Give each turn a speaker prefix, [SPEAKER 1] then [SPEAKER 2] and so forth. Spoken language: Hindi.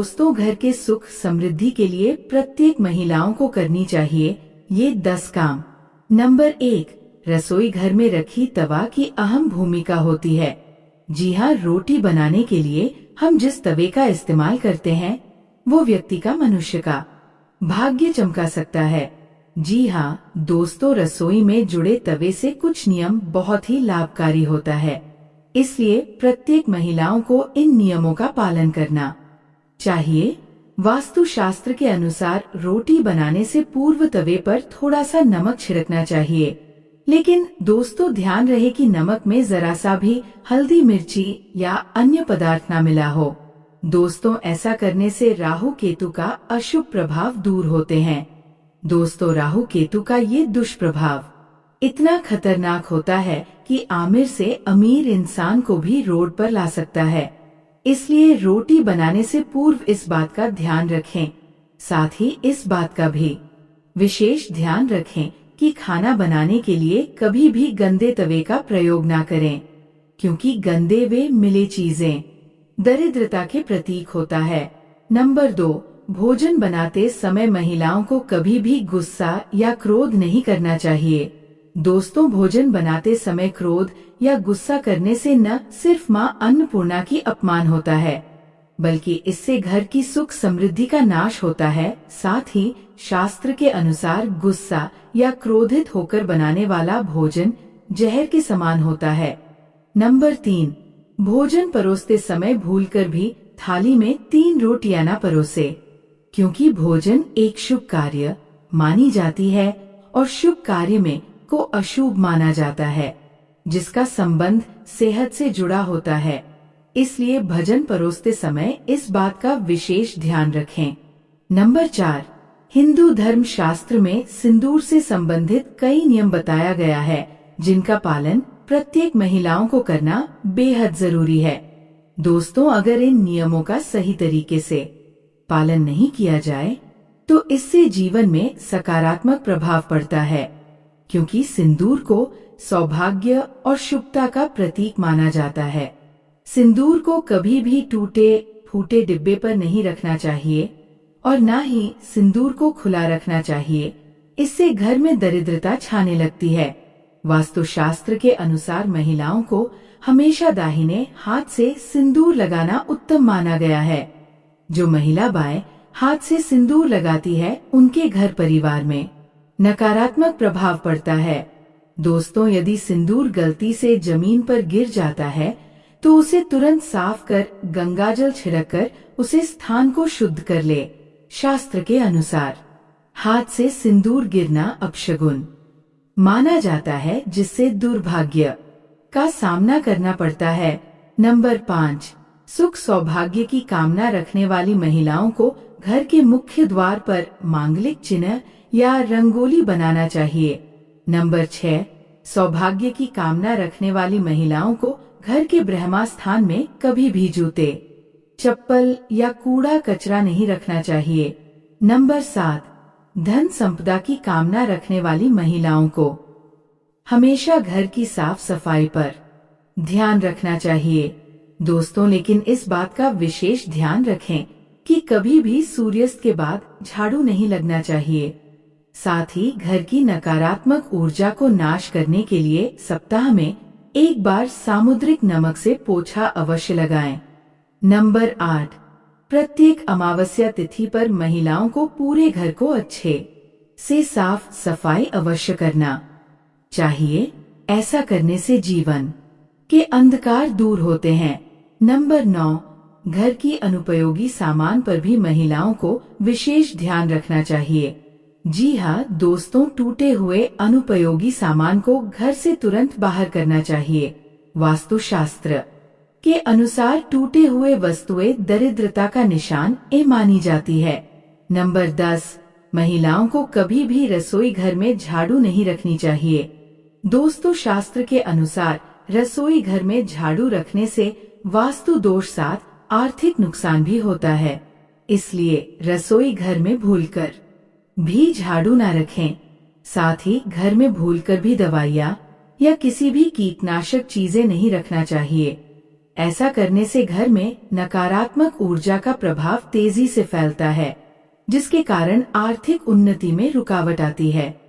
[SPEAKER 1] दोस्तों, घर के सुख समृद्धि के लिए प्रत्येक महिलाओं को करनी चाहिए ये 10 काम। नंबर 1, रसोई घर में रखी तवा की अहम भूमिका होती है। जी हाँ, रोटी बनाने के लिए हम जिस तवे का इस्तेमाल करते हैं वो व्यक्ति का, मनुष्य का भाग्य चमका सकता है। जी हाँ दोस्तों, रसोई में जुड़े तवे से कुछ नियम बहुत ही लाभकारी होता है, इसलिए प्रत्येक महिलाओं को इन नियमों का पालन करना चाहिए। वास्तुशास्त्र के अनुसार रोटी बनाने से पूर्व तवे पर थोड़ा सा नमक छिड़कना चाहिए, लेकिन दोस्तों ध्यान रहे कि नमक में जरा सा भी हल्दी, मिर्ची या अन्य पदार्थ न मिला हो। दोस्तों, ऐसा करने से राहु केतु का अशुभ प्रभाव दूर होते हैं। दोस्तों, राहु केतु का ये दुष्प्रभाव इतना खतरनाक होता है कि आमिर से अमीर इंसान को भी रोड पर ला सकता है, इसलिए रोटी बनाने से पूर्व इस बात का ध्यान रखें। साथ ही इस बात का भी विशेष ध्यान रखें कि खाना बनाने के लिए कभी भी गंदे तवे का प्रयोग ना करें, क्योंकि गंदे व मिले चीजें दरिद्रता के प्रतीक होता है। नंबर 2, भोजन बनाते समय महिलाओं को कभी भी गुस्सा या क्रोध नहीं करना चाहिए। दोस्तों, भोजन बनाते समय क्रोध या गुस्सा करने से न सिर्फ मां अन्नपूर्णा की अपमान होता है, बल्कि इससे घर की सुख समृद्धि का नाश होता है। साथ ही शास्त्र के अनुसार गुस्सा या क्रोधित होकर बनाने वाला भोजन जहर के समान होता है। नंबर 3, भोजन परोसते समय भूलकर भी थाली में 3 रोटियां न परोसे, क्योंकि भोजन एक शुभ कार्य मानी जाती है और शुभ कार्य में को अशुभ माना जाता है, जिसका संबंध सेहत से जुड़ा होता है। इसलिए भोजन परोसते समय इस बात का विशेष ध्यान रखें। नंबर 4, हिंदू धर्म शास्त्र में सिंदूर से संबंधित कई नियम बताया गया है, जिनका पालन प्रत्येक महिलाओं को करना बेहद जरूरी है। दोस्तों, अगर इन नियमों का सही तरीके से पालन नहीं किया जाए तो इससे जीवन में सकारात्मक प्रभाव पड़ता है, क्योंकि सिंदूर को सौभाग्य और शुभता का प्रतीक माना जाता है। सिंदूर को कभी भी टूटे फूटे डिब्बे पर नहीं रखना चाहिए और न ही सिंदूर को खुला रखना चाहिए, इससे घर में दरिद्रता छाने लगती है। वास्तुशास्त्र के अनुसार महिलाओं को हमेशा दाहिने हाथ से सिंदूर लगाना उत्तम माना गया है। जो महिला बाएं हाथ से सिंदूर लगाती है उनके घर परिवार में नकारात्मक प्रभाव पड़ता है। दोस्तों, यदि सिंदूर गलती से जमीन पर गिर जाता है तो उसे तुरंत साफ कर गंगाजल छिड़ककर उसे स्थान को शुद्ध कर ले। शास्त्र के अनुसार हाथ से सिंदूर गिरना अपशगुन माना जाता है, जिससे दुर्भाग्य का सामना करना पड़ता है। नंबर 5, सुख सौभाग्य की कामना रखने वाली महिलाओं को घर के मुख्य द्वार पर मांगलिक चिन्ह या रंगोली बनाना चाहिए। नंबर 6, सौभाग्य की कामना रखने वाली महिलाओं को घर के ब्रह्मा स्थान में कभी भी जूते, चप्पल या कूड़ा कचरा नहीं रखना चाहिए। नंबर 7, धन संपदा की कामना रखने वाली महिलाओं को हमेशा घर की साफ सफाई पर ध्यान रखना चाहिए। दोस्तों, लेकिन इस बात का विशेष ध्यान रखें कि कभी भी सूर्यास्त के बाद झाड़ू नहीं लगना चाहिए। साथ ही घर की नकारात्मक ऊर्जा को नाश करने के लिए सप्ताह में एक बार सामुद्रिक नमक से पोछा अवश्य लगाएं। नंबर 8, प्रत्येक अमावस्या तिथि पर महिलाओं को पूरे घर को अच्छे से साफ सफाई अवश्य करना चाहिए। ऐसा करने से जीवन के अंधकार दूर होते हैं। नंबर 9, घर की अनुपयोगी सामान पर भी महिलाओं को विशेष ध्यान रखना चाहिए। जी हाँ दोस्तों, टूटे हुए अनुपयोगी सामान को घर से तुरंत बाहर करना चाहिए। वास्तुशास्त्र के अनुसार टूटे हुए वस्तुएं दरिद्रता का निशान मानी जाती है। नंबर 10, महिलाओं को कभी भी रसोई घर में झाड़ू नहीं रखनी चाहिए। दोस्तों, शास्त्र के अनुसार रसोई घर में झाड़ू रखने से वास्तु दोष साथ आर्थिक नुकसान भी होता है, इसलिए रसोई घर में भूलकर भी झाड़ू न रखें। साथ ही घर में भूलकर भी दवाइयाँ या किसी भी कीटनाशक चीजें नहीं रखना चाहिए। ऐसा करने से घर में नकारात्मक ऊर्जा का प्रभाव तेजी से फैलता है, जिसके कारण आर्थिक उन्नति में रुकावट आती है।